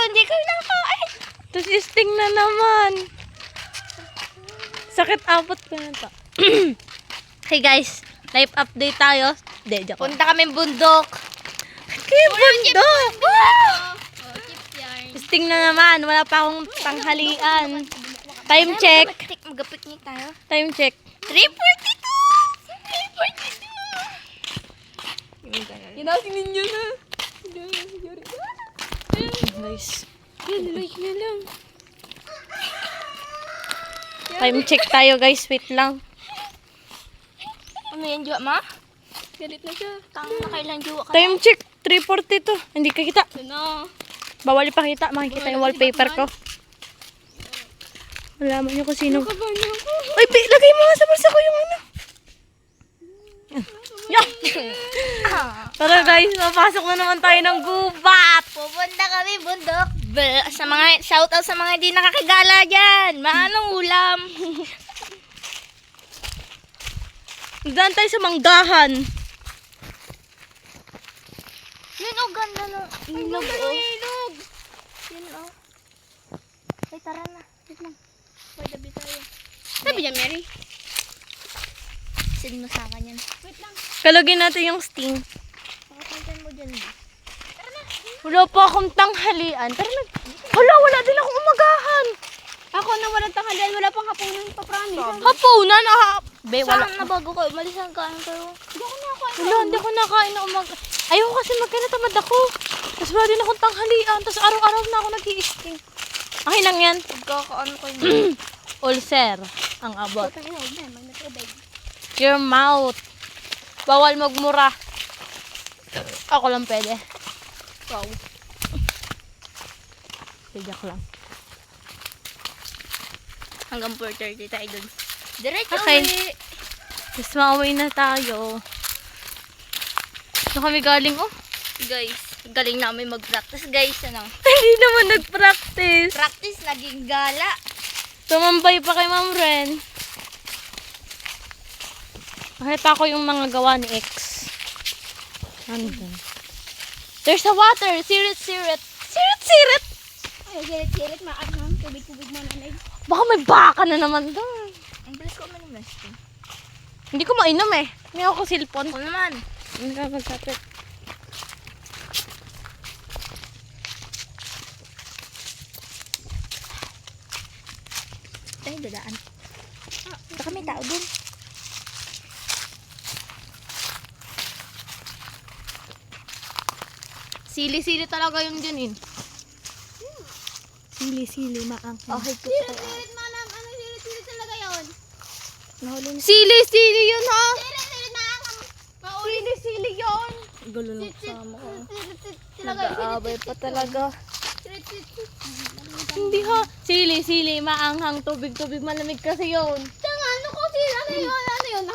hindi ko nakain. Tapos sting na naman. Sakit abot ko na to. Hey guys, life update tayo. Hindi, joke. Punta kami bundok. Kaya bundok! Chips yan. Sting na naman. Wala pa akong tanghalian. Time check. Mag-picnic tayo. Time check. 3:42. 3:42. Ginasin ninyo na. Guys. Like na lang. Time check tayo guys. Wait lang. Ano yan, Juwa, ma? Galit na siya. Tang na kailan, Juwa ka. Time check. 3:42. Hindi ka kita. Ano? Bawal ipakita. Makikita yung wallpaper ko. Malaman nyo kung sino. Kabanya ko. Ay, lagay mo nga sa bulsa ko yung ano. Yan. Tara guys, mapasok na naman tayo ng gubat. Pupunta kami bundok. Sa mga shoutout sa mga hindi nakakagala diyan. Maanong ulam? Daan tayo sa manggahan. Yun oh, ganda no. Ilog oh. Ilog. Yun oh. Ay, tara na. Wait lang. May dabi tayo. Sabi niya, Mary. Send mo sa akin yan. Wait lang. Kalugin natin yung sting. Pakapuntan mo dyan. Tara na. Wala pa akong tanghalian. Tara na. Wala din akong umagahan. Ako na walang tanghalian. Wala pang hapunan pa, promise. Hapunan. Be, wala. Saan na bago ko? Malisan ka. Ano kayo? Hindi ako nakain. Wala, hindi ako nakain na umaga. Ayoko kasi magkanatamad ako. Tapos wala din akong tanghalian. Tapos araw-araw na ako nag-i-sting. Akin lang yan. Pagkakaano ko yun. Ulcer ang abot. Putang ina, huwag na. Mag-metrodeg. Your mouth. Bawal magmura. Ako lang pwede. Wow. Pwede ako lang. Hanggang 4:30 tayo dun. Diretso Okay. uwi. Tapos mauwi na tayo. Saan kami galing oh? Guys, galing namin mag-practice guys. Ano? Hindi naman nag-practice. Practice naging gala. Tumambay pa kay Ma'am Ren. Nakita ko yung mga gawa ni X. Nandun. There's a water. Sirit. Ay, sirit-sirit. Maanghang. Tubig-tubig mo nanay. Baka may baka na naman doon. Ang bilis ko man yung resting. Hindi ko mainom eh. Hindi ako silpon. Ako naman. Hindi ka magkapit. Tayo dadaan. Baka may tao dun. Sili-sili talaga yung dyan eh. Sili-sili maang. Okay, sirit-sirit manam. Ano sirit-sirit talaga yun? Nahuli na. Sili-sili yun ha. Sirit-sirit na ang Sili-sili yun. Gulo na kasama ko. Sirit-sirit talaga. Nag-aabay pa talaga. Sirit-sirit. Hindi ha. Sili-sili maanghang tubig-tubig malamig kasi yun. Tanga, ano ko sila? Ano yun? Ano yun?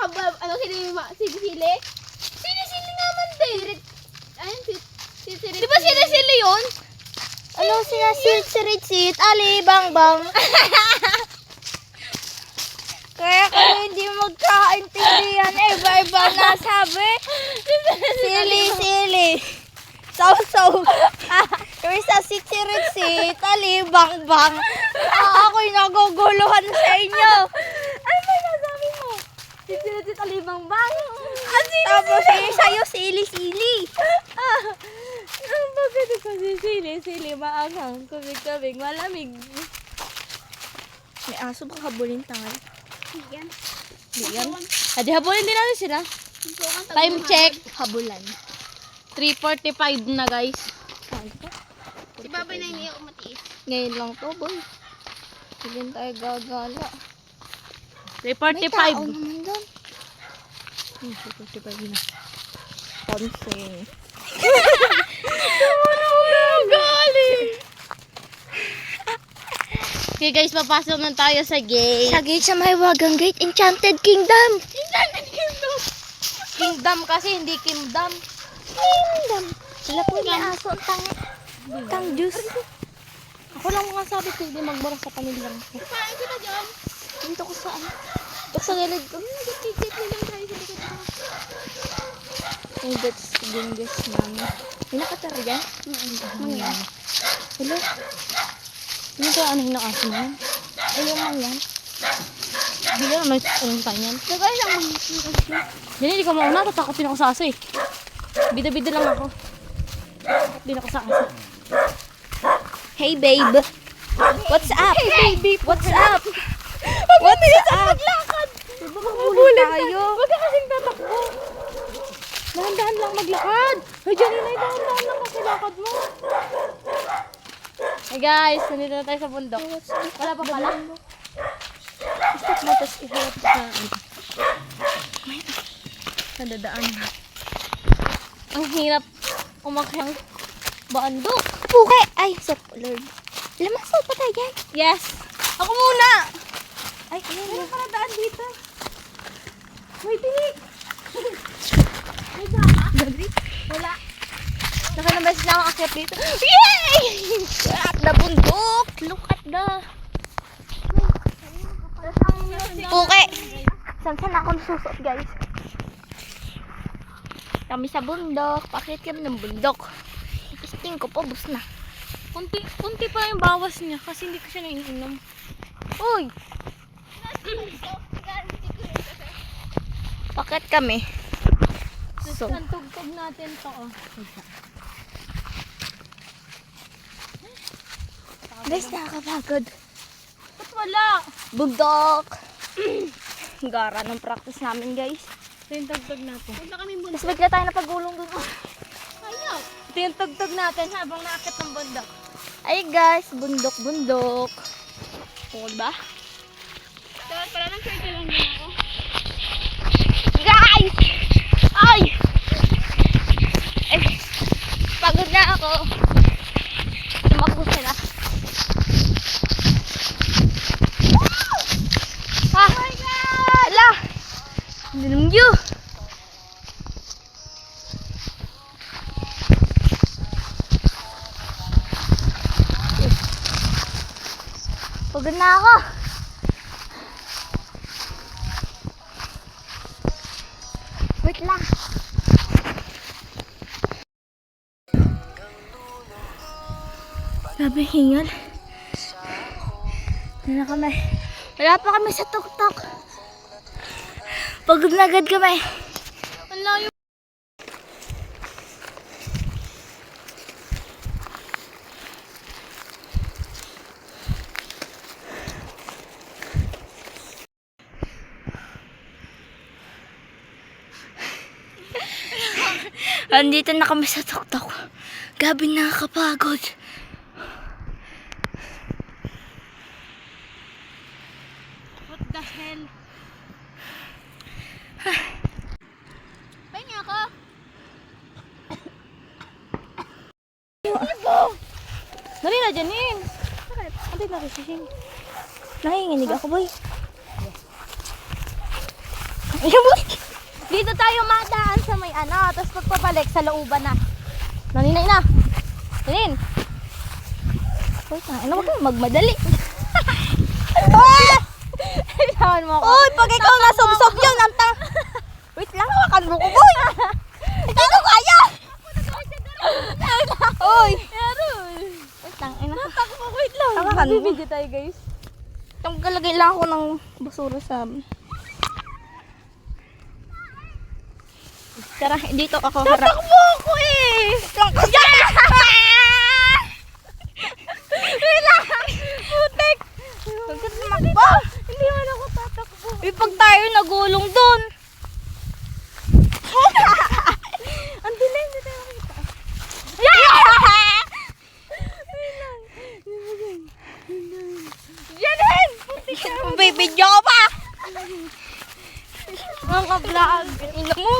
Ano sili-sili? Sili-sili naman din. Ayun, sili-sili. Di ba sili-sili yun? Ano sila sit, ali, bang, bang. Kaya kayo hindi magkakaintindihan. Iba-iba na sabi. Sili. Saw. Yung isa sit, ali, bang, bang. Ako'y naguguluhan sa inyo. Ano ba nasabi mo? Sit, alibang-bang. Tapos yung sa'yo, sili. Ang bakit ko sili-sili maanghang kubig-kubig malamig. May aso bang habulin tangal? Yan. Yan. Adi habulin din natin sila. Time check. Habulan. 3:45 na guys. Si Babay na hindi ako matiis. Ngayon lang to boy. Sige tayo gagala. May tao 3:45. naman doon. 3:45 na. Ponsing. Okay guys, papasok na tayo sa gate. Sa gate sa Mahiwagang Gate, Enchanted Kingdom. Kingdom kasi, hindi kingdom. Kingdom. Sila po yung aso, tang juice. Ako lang mga sabi ko, hindi magmura sa pamilyang ko. Saan sila dyan? Dito ko saan? Dito sa gilid ko. Yung gets namin. May nakatara dyan? Mangyari. Hello? Ano ka ano ng aso na yan? Ayun lang yan. Hindi ka naman anong tayo yan. Nagay lang. Yan, hindi ko mauna. Tatakotin ako sa aso eh. Bida-bida lang ako. Hindi ako sa aso. Hey babe. What's up? Hey babe. What's up? What's up? Maglakad. Mabulin tayo. Huwag ka kasing tatakbo. Dahan-dahan lang maglakad. Ay, Janine, ay dahan-dahan lang kasi lakad mo. Hey guys, nandito na tayo sa bundok. Wala pa pala. Stop mo, tapos iharap sa nadadaan. Ang hirap umakyang bandok. Puke. Ay, so Lord. Lamasal pa tayo yan. Yes! Ako muna! Ay, ayun. Ano ka nadaan dito? May tinik! Gabi. Wala. Nakanabas na akong akyat dito. Yay! At the bundok. Look at the... Puke. Saan ako nasusuot, guys? Kami sa bundok. Pakit kami ng bundok. Isting ko po, bus na. Kunti pa yung bawas niya kasi hindi ko siya naiinom. Uy! Pakit kami. So, Ang tugtog natin to. Oh. guys, nakakapagod. Ba't wala? Bundok! Gara ng practice namin, guys. Ito yung tugtog natin. Punta kami bundok. Tapos bigla tayo napagulong dun. Ayaw. Ito yung tugtog natin habang naakit ng bundok. Ay, guys, bundok, bundok. Oo, ba? Dapat pala ng circle lang din ako. Guys! Ay! Eh, pagod na ako. Tumakbo sila. Oh my God! Ala! Nilungyo! Pagod na ako. Wait lang. Grabe hingal. Wala pa kami sa tuktok. Pagod na agad kami. Ang layo. Andito na kami sa tuktok. Gabi nakakapagod. What the hell? Pahinga ako. Dali na, Janine. Abay na risising. Nanginginig ako, boy. Dito tayo madaan sa may ano, tapos pagpabalik sa looban na. Naninay na. Janin. Uy, ano wag kang magmadali. Ilawan mo ako. Uy, pag ikaw nasubsob yun, antang. Wait lang, hawakan mo ko, boy. Hindi ko kaya. Uy. Wait lang, ina. Takbo, wait lang. Hawakan mo. Bibidyo tayo, guys. Galagay lang ako ng basura sa... Tara, dito ako harap. Takbo ko eh! Putek! Huwag ka tumakbo! Hindi man ako tatakbo. Pag tayo nagulong dun. Ang dilim, hindi tayo makita. Janin! Baby joke pa! Mga vlog. Ina mo!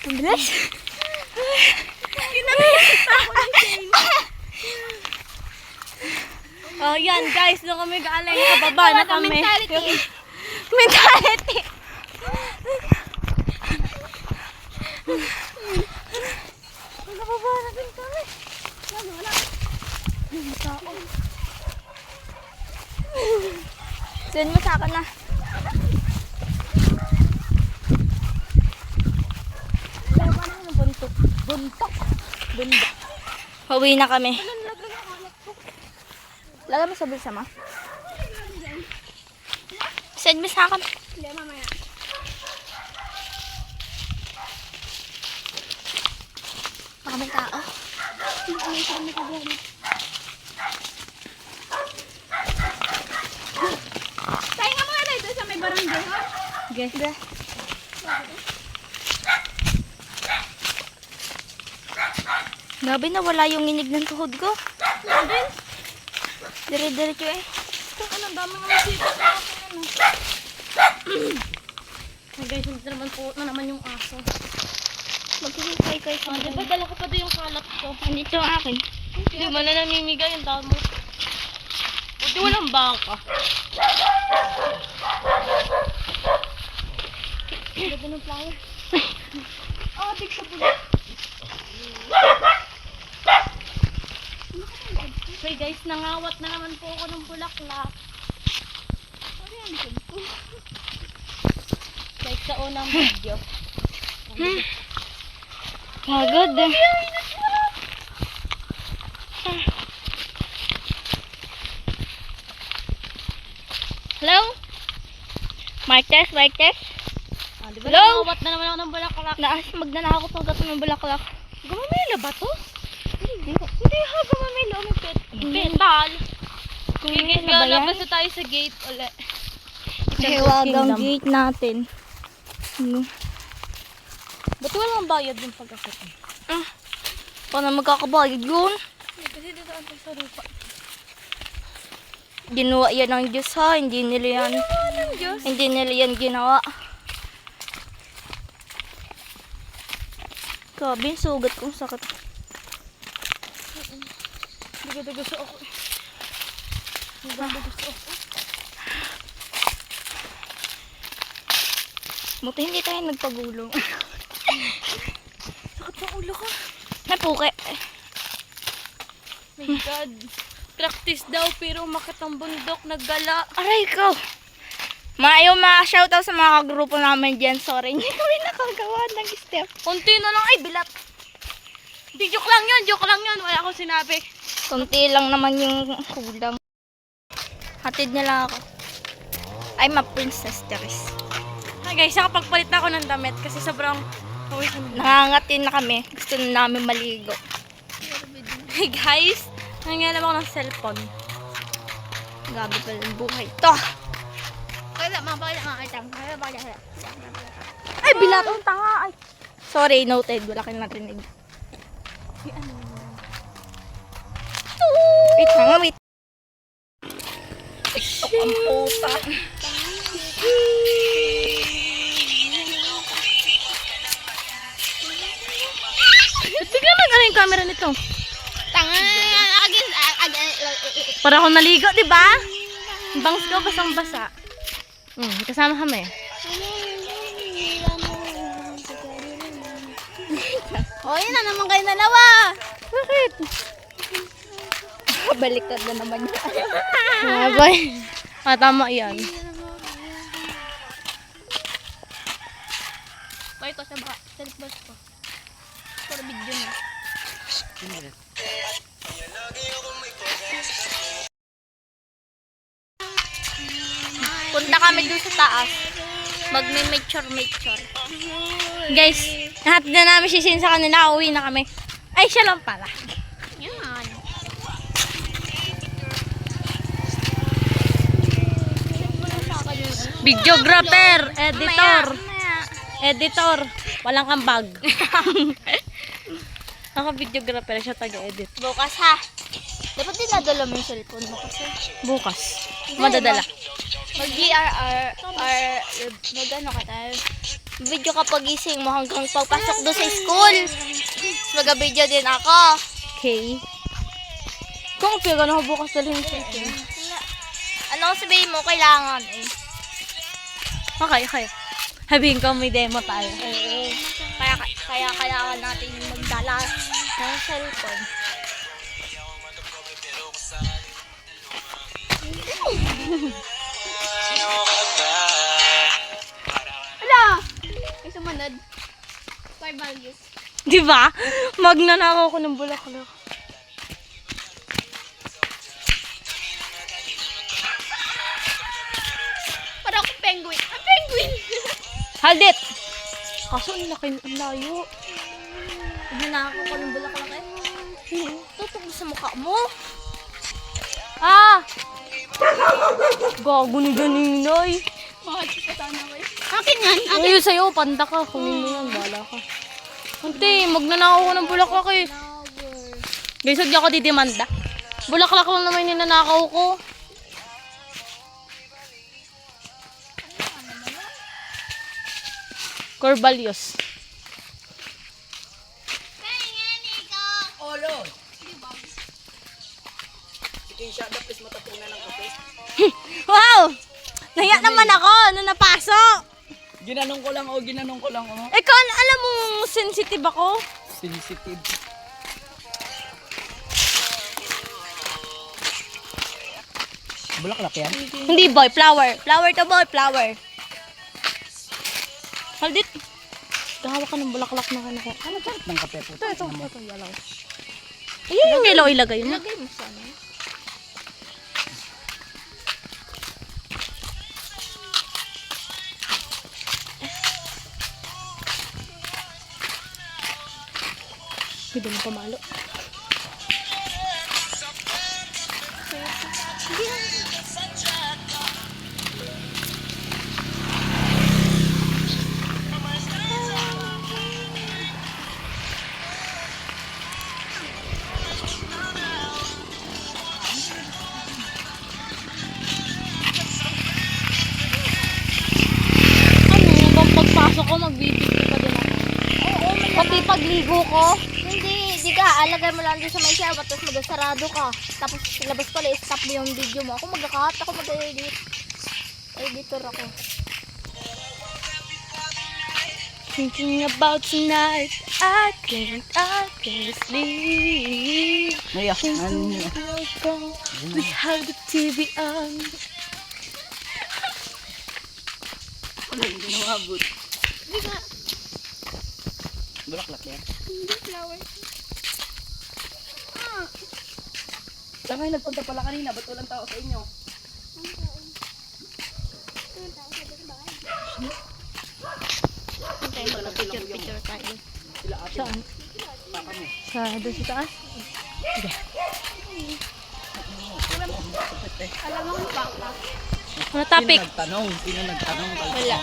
Bilis. Oh, yan guys, doon kami galing. Kababa na kami. Mentality. Mentality. Kababa na din kami. Wala. Send mo sa akin na. Buntok. Buntok. Buntok. Pauwi na kami. Lagay mo sa bulsa mo. Send mo sa akin. Hindi, mamaya. Baka may tao. Tayo nga mga tayo sa may barangay, ha? Okay. Grabe na wala yung inig ng tuhod ko. Dire-diretso eh. Ano, dami nga masipot na ako. Ay guys, hindi naman po na naman yung aso. Magkikikay kayo sa Di ba dala ko pa doon yung kalat ko? Andito ang akin. Hindi man na namimigay yung tao mo. Buti walang baka. Ganda ng flower. Oh, big sa pulo. Okay guys, nangawat na naman po ako ng bulaklak. Like sa unang video. Pagod eh. Hello? Mic test, mic test. Ah, di ba Hello? nangawat na naman ako ng bulaklak? Magnanakot ng gato ng bulaklak. Gumamela ba to? Hindi. Hindi ha, gumamela. Ano pet? Petal. Kung Ano guys, ba yan? labas na tayo sa gate ulit. Hiwagang gate natin. Ba't walang bayad yung pagkakit? Paano magkakabayad yun? Kasi dito ang sa lupa. Ginawa yan ng Diyos ha. Hindi nila yan. Hindi nila yan ginawa. Grabe, sugat kong sakit. Daga-daga sa ako. Daga-daga sa ako. Buti hindi tayo nagpagulong. Sakit sa ulo ko. Napuke. My God. Practice daw pero umakit ang bundok, naggala. Aray ko. Ayaw ma-shoutout sa mga kagrupo namin dyan. Sorry, hindi kami nakagawa ng step. Unti na lang. Ay, bilat. Di, joke lang yun. Joke lang yun. Wala akong sinabi. Kunti lang naman yung kulang. Hatid niya lang ako. I'm a princess, Teres. Hi guys, nakapagpalit na ako ng damit kasi sobrang pawis na. Nangangatin na kami. Gusto na namin maligo. Hey guys, nangyayala ako ng cellphone. Gabi pala yung buhay. To! Ay, bilat ang tanga. Ay. Sorry, noted. Wala kayong narinig. Wait lang, wait. Ito ang puta. Ba't bigla ano yung camera nito? Tanga. Para ako naligo, di ba? Bangs ko basang-basa. Kasama kami. O, yun na naman kayo dalawa. Bakit? Baliktad na naman yun. Boy. Tama yan. Pwede ko sa self-bus ko. Para video na. Punta kami dun sa taas. Magme-mature. Guys, nahatid na namin si Sin sa kanila. Uwi na kami. Ay, siya lang pala. Yan. Videographer, editor. Mamaya. Editor. Walang ambag. Naka-videographer siya taga-edit. Bukas ha. Dapat dinadala mo yung cellphone mo kasi. Bukas. Madadala. Mag-ano ka tayo. Video ka pagising mo hanggang pagpasok doon sa school. Mag-video din ako. Okay. Kung piyagan ako bukas dalhin sa akin. Ano sabihin mo? Kailangan eh. Okay. Sabihin ko may demo tayo. Oo. Kaya kailangan natin magdala ng cellphone. Wala! May sumunod. Five values. Di ba? Magnanakaw ko ng bulaklak. Para akong penguin. Ang penguin! Haldit! Kaso ang laki ang layo. Nanakaw ko ng bulaklak eh. Tutok sa mukha mo. Ah! Gago ni Ganinay. Bakit ka sana ko eh? Akin yan! Ayun sa'yo, panda ka. Kunin mo yan, bala ka. Ante, magnanakaw ko ng bulaklak eh. Guys, huwag niyo ako didemanda. Bulaklak lang naman yung ninanakaw ko. Corbalios. Olo. Sige, siya dapis matapunan ng kape. Wow! Nahiya naman ako nung napasok. Ginanong ko lang oh. Ikaw, alam mo, sensitive ako. Sensitive. Bulaklak yan? Hindi boy, flower. Flower to boy, flower. Haldit. Gawa ka ng bulaklak na kanako. Ano ba? Ng kape po. Ito, yellow. Ayan yung yellow ilagay mo. Lagay mo sana. Hindi mo pamalo. Hanggang pagpasok ko, magbibigay pa din ako. Oo, Pati pagligo ko. Hindi ka. Alagay mo lang din sa may shower, tapos magsarado ka. Tapos labas pala, stop mo yung video mo. Ako mag-cut, ako mag-edit. Editor ako. Thinking about tonight, I can't sleep. Naiyak. Ano niya? We have the TV on. Ano yung ginawabot? Hindi ka. Bulaklak yan. Hindi flower. Saan kayo nagpunta pala kanina? Ba't walang tao sa inyo? Hintay mo lang picture tayo. Sila ate. Saan? Papa mo. Sa doon sa taas? Alam mo ang baka. Ano topic? Sino nagtanong? Wala.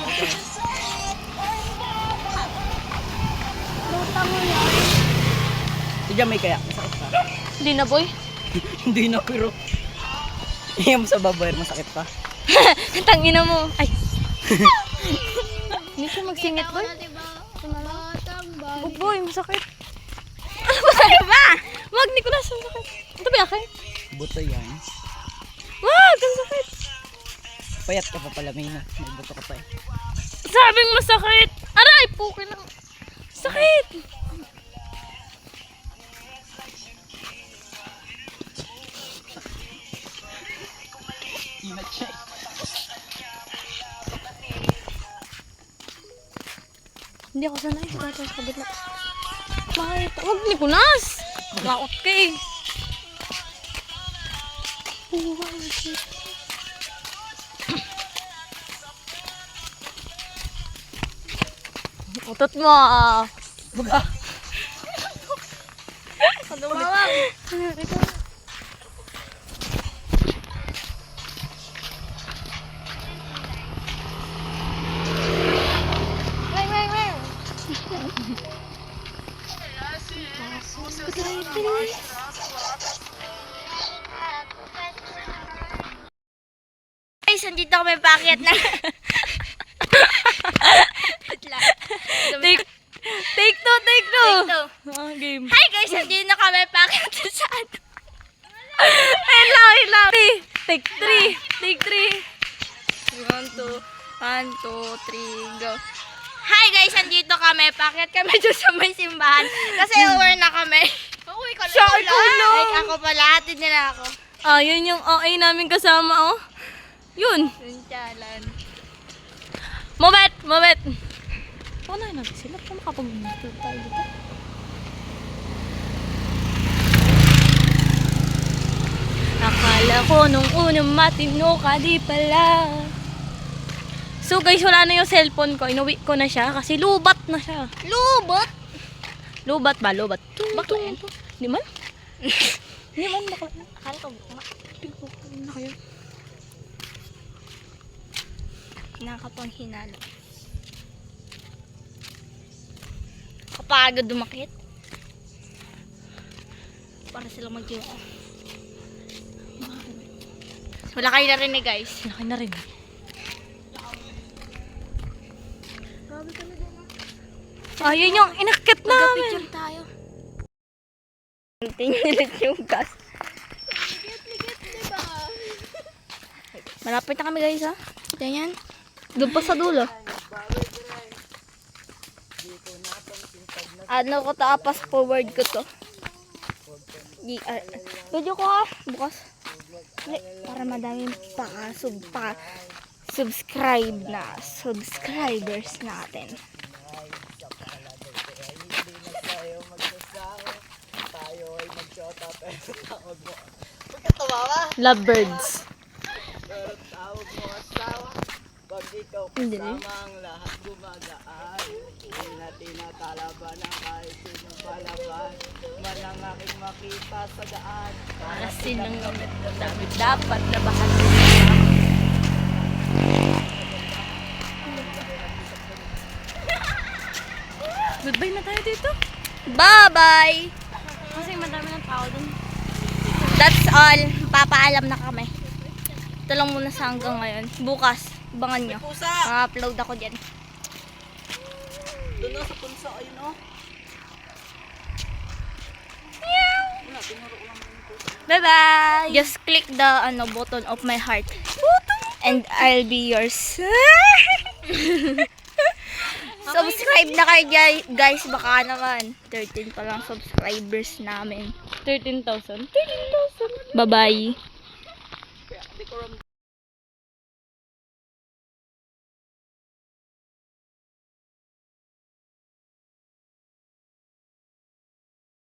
Luta mo yan. Sige, may kaya. Masakit pa. Hindi na boy. Hindi na pero. Iyam sa babaer, masakit pa. Tangina mo. Ay. Hindi siya magsingit boy. Diba? Batang bali. Boy, masakit. Ano ba tayo ba? Wag, Nicolas, masakit. Ito ba akin? Buto yan. Wag, ang sakit. Payat ka pa pala, Mina. May buto ka pa eh. Sabing masakit. Aray, pukin na. Sakit. Ina-check. Hindi ako sanay sa tatas sa kabila. Bakit? Wag, Nicolas. Laot ka eh. Oh, wow, shit. Utot mo. Buga. Kadumawag. Ito. Guys, nandito kami packet na. Take two. Take two. Ah, game. Hi guys, nandito na kami packet sa ano. Take 3. Take 3. 1, 2, 3, go. Hi guys, andito kami. Pakyat kami dyan sa may simbahan. Kasi aware na kami. Uy, ka Siya, ikaw lang. Like ako pala, hatid nila ako. Ah, yun yung OA namin kasama, oh. Yun. Yung chalan. Mabet! Mabet! Panahin natin sila. Paano makapag-video tayo dito? Akala ko nung unang matino ka, di pala. So guys, wala na yung cellphone ko. Inuwi ko na siya kasi lubat na siya. Lubot! Lubat ba? Lubat. Bakla yan? Di man? Di man, bakla. Akala ko buka. Na kayo. Nakakapang hinalo. Kapagod dumakit. Para sila mag-iwa. Wala kayo narinig guys. Laki na rin. Ah, yun yung inakit namin. Mag-picture tayo. Tingnan yung gas. Ligit, diba? Malapit na kami guys ha. Ganyan. Doon pa sa dulo. Ano ko tapas forward ko to. Video ko ha. Bukas. Para madaming subscribers natin. Lovebirds. Pag ikaw kasama ang lahat gumagaan, hindi na tinatalaban ang kahit sinong palaban. Man ang aking makita sa daan. Alasin ng gamit na dapat na bahan. Goodbye na tayo dito. Bye-bye! Kasi madami ng tao dun. That's all. Papaalam na kami. Ito lang muna sa hanggang ngayon. Bukas, abangan nyo. Pusa! Ma-upload ako dyan. Doon na sa punsa, ayun o. Bye-bye! Just click the button of my heart. And I'll be yours. Subscribe na kayo guys. Baka naman 13 pa lang subscribers namin. 13,000. Bye-bye!